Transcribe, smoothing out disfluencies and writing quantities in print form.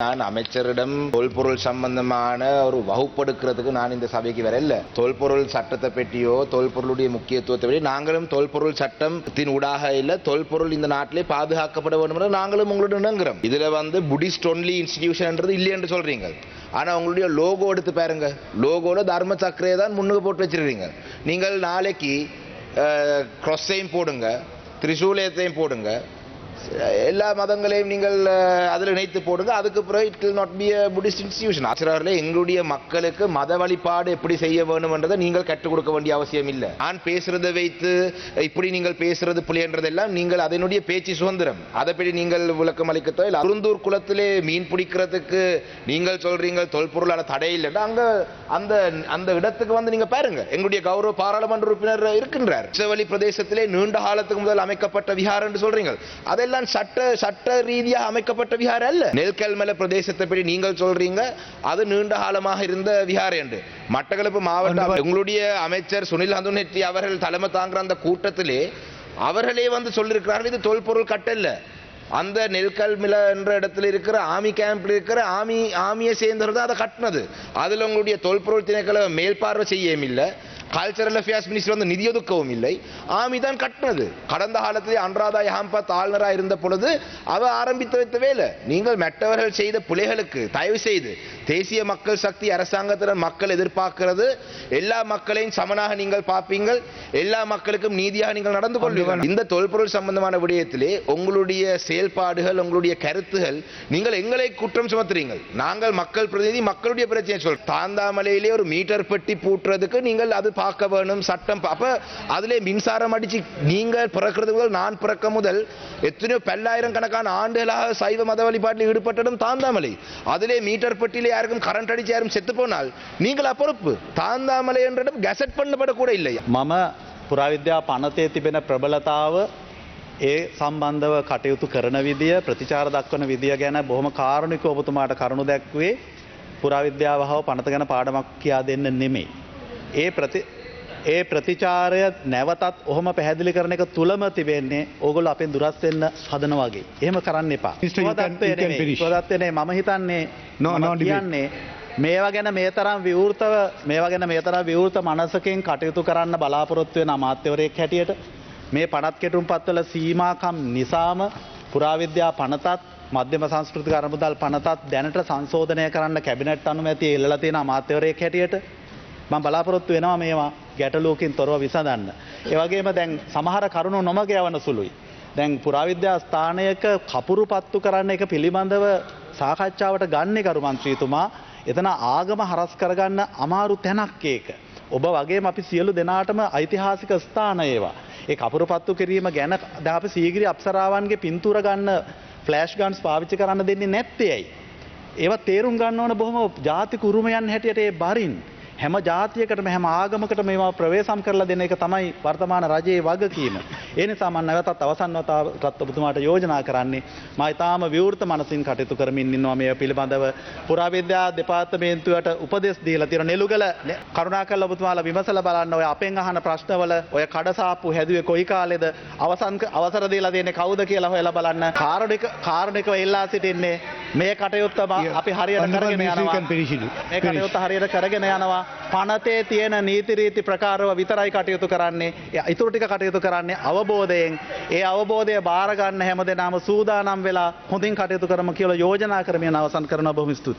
நான் அமைச்சரிடம் தொல்பொருள் சம்பந்தமான ஒரு வகுப்பெடுக்கிறதுக்கு நான் இந்த சபைக்கு வரல. தொல்பொருள் சட்டத்தை பற்றியோ தொல்பொருளுடைய முக்கியத்துவத்தை பற்றி நாங்களும் தொல்பொருள் சட்டத்தின் ஊடாக இல்ல தொல்பொருள் இந்த நாட்டிலே பாதுகாக்கப்பட வேண்டும் என்று நாங்களும் உங்களோட இணங்குறோம். இதுல புத்திஸ்ட் ஒன்லி இன்ஸ்டிடியூஷன்ன்றது இல்லை என்று சொல்றீங்க. ஆனா உங்களுடைய லோகோ எடுத்து பாருங்க. லோகோல தர்ம சக்கரையை தான் முன்னுக்கு போட்டு வச்சிருக்கீங்க. நீங்கள் நாளைக்கு கிராஸையும் போடுங்க, திரிசூலத்தையும் போடுங்க, எல்லா மதங்களையும் நீங்கள் அதில் இணைத்து போடுங்க. அதுக்கு பிறகு it will not be a Buddhist institution. ஆசிரியர்களே, எங்களுடைய மக்களுக்கு மத வழிபாடு எப்படி செய்ய வேண்டும் என்றதை நீங்கள் கற்றுக் கொடுக்க வேண்டிய அவசியம் இல்லை. நான் பேசுறதை வைத்து இப்படி நீங்கள் பேசுறது புலியன்றதெல்லாம் நீங்கள் அதனுடைய பேச்சு சுதந்திரம். அதை பற்றி நீங்கள் விளக்கம் அளிக்கத்தோ இல்லை. குருந்தூர் குளத்திலே மீன் பிடிக்கிறதுக்கு நீங்கள் சொல்றீங்க தொல்பொருளான தடை இல்லைன்னா அங்க அந்த அந்த இடத்துக்கு நீங்க பாருங்க. எங்களுடைய கௌரவ பாராளுமன்ற உறுப்பினர் இருக்கின்றார். உச்சவெளி பிரதேசத்திலே நீண்ட காலத்துக்கு முதல் அமைக்கப்பட்ட விஹாரம் என்று சொல்றீங்க. அதெல்லாம் சட்ட ரீதியாக அமைக்கப்பட்ட விஹார அல்ல. நெல்கல்மல பிரதேசத்தை பற்றி நீங்கள் சொல்றீங்க அது நீண்ட காலமாக இருந்த விஹார என்று. மட்டக்களப்பு மாவட்ட உங்களுடைய அமைச்சர் சுனில் ஹந்துனெட்டி அவர்கள் தலைமை தாங்குற அந்த கூட்டத்திலே அவர்களே சொல்லியிருக்கிறார்கள் இது தொல்பொருள் கட்டல்ல. அந்த நெல்கல்மில என்ற இடத்துல இருக்கிற ஆர்மி கேம்ப்ல இருக்கிற ஆர்மியை சேர்ந்தவர்கள் அதை கட்டினது. அதுல உங்களுடைய தொல்பொருள் திணைக்கள மேல்பார்வை செய்யவும் இல்லை, கல்ச்சரல் அஃபேர்ஸ் மினிஸ்டர் நிதி ஒதுக்கவும் இல்லை. ஆமி தான் கட்டினது. கடந்த காலத்திலே அன்றாதா யஹம்பத் ஆளுநராக இருந்த பொழுது அவ ஆரம்பித்து வைத்த வேலை. நீங்கள் மற்றவர்கள் செய்த பிழைகளுக்கு தயவு செய்து தேசிய மக்கள் சக்தி அரசாங்கத்தினர் மக்கள் எதிர்பார்க்கிறது எல்லா மக்களையும் சமனாக நீங்கள் பார்ப்பீங்கள், எல்லா மக்களுக்கும் நீதியாக நீங்கள் நடந்து கொள்வீர்கள். இந்த தொல்பொருள் சம்பந்தமான விடயத்திலே உங்களுடைய செயல்பாடுகள் உங்களுடைய கருத்துகள் நீங்கள் எங்களை குற்றம் சுமத்துறீங்கள். நாங்கள் மக்கள் பிரதிநிதி, மக்களுடைய பிரச்சனை சொல். தாந்தாமலையிலே ஒரு மீட்டர் பெட்டி பூட்டுறதுக்கு நீங்கள் அது பார்க்க வேணும் சட்டம். அப்ப அதிலே மின்சாரம் அடிச்சு நீங்கள் பிறக்கிறது முதல் நான் பிறக்க முதல் எத்தனையோ பல்லாயிரம் கணக்கான ஆண்டுகளாக சைவ மத வழிபாட்டில் ஈடுபட்டதும் தாந்தாமலை. அதிலே மீட்டர் பெட்டியிலே யாருக்கும் கரண்ட் அடிச்சு யாரும் செத்து போனால் நீங்கள் பொறுப்பு. தாந்தாமலை என்ற இடம் கெசட் பண்ணப்படக்கூட இல்லை. මම පුරාවිද්‍යා පනතේ තිබෙන ප්‍රබලතාව ඒ සම්බන්ධව කටයුතු කරන විදිය ප්‍රතිචාර දක්වන විදිය ගැන බොහොම කාරුණිකව ඔබතුමාට කරුණු දැක්ුවේ පුරාවිද්‍යාව හව පනත ගැන පාඩමක් කියා දෙන්න නෙමෙයි. ඒ ප්‍රතිචාරය නැවතත් ඔහොම පැහැදිලි කරන එක තුලම තිබෙන්නේ ඕගොල්ලෝ අපෙන් දුරස් වෙන්න හදන වගේ. එහෙම කරන්න එපා. ප්‍රදත්තනේ මම හිතන්නේ කියන්නේ මේවා ගැන මේ තරම් විවෘත මනසකින් කටයුතු කරන්න බලාපොරොත්තු වෙන අමාත්‍යවරයෙක් හැටියට මේ පනත් කෙටුම්පත්වල සීමාකම් නිසාම පුරාවිද්‍යා පනතත් මධ්‍යම සංස්කෘතික අරමුදල් පනතත් දැනට සංශෝධනය කරන්න කැබිනට් අනුමැතිය ඉල්ලලා තියෙන අමාත්‍යවරයෙක් හැටියට මම බලාපොරොත්තු වෙනවා මේවා ගැටලුවකින් තොරව විසඳන්න. ඒ වගේම දැන් සමහර කරුණු නොමග යවන සුළුයි. දැන් පුරාවිද්‍යා ස්ථානයක කපුරු පත්තු කරන්න එක පිළිබඳව සාකච්ඡාවට ගන්නේ කරු මන්ත්‍රීතුමා. එතන ආගම හරස් කරගන්න අමාරු තැනක් ඒක. ඔබ වගේම අපි සියලු දෙනාටම ඓතිහාසික ස්ථාන ඒවා. ඒ කපුරු පත්තු කිරීම ගැන දැන් අපි සීගිරි අප්සරාවන්ගේ පින්තූර ගන්න ෆ්ලෑෂ් ගන්ස් පාවිච්චි කරන්න දෙන්නේ නැත්තේ ඇයි? ඒවා තේරුම් ගන්න ඕන බොහොම ජාතික උරුමයන් හැටියට ඒ බරින් හැම ජාතියකටම හැම ආගමකටම මේවා ප්‍රවේශම් කරලා දෙන එක තමයි වර්තමාන රජයේ වගකීම. ඒ නිසා මම නැවතත් අවසන් වතාවට ඔබතුමාට යෝජනා කරන්නේ මම ඊටාම විවෘත මනසින් කටයුතු කරමින් ඉන්නවා මේ පිළිබඳව. පුරාවිද්‍යා දෙපාර්තමේන්තුවට උපදෙස් දීලා තියෙන නෙළුගල කරුණාකරලා ඔබතුමාලා විමසලා බලන්න. ඔය අපෙන් අහන ප්‍රශ්නවල ඔය කඩසාප්පු හැදුවේ කොයි කාලෙද අවසර දීලා දෙන්නේ කවුද කියලා හොයලා බලන්න. කාරණිකව එල්ලා සිටින්නේ මේ කටයුත්ත අපි හරියට කරගෙන යනවා. මේ කටයුත්ත හරියට කරගෙන යනවා. පනතේ තියෙන නීති රීති ප්‍රකාරව විතරයි කටයුතු කරන්නේ. ඊටු ටික කටයුතු කරන්නේ අවබෝධයෙන්. ඒ අවබෝධය බාර ගන්න හැමදෙනාම සූදානම් වෙලා හොඳින් කටයුතු කරමු කියලා යෝජනා කරමින් අවසන් කරනවා. බොහොම ස්තුතියි.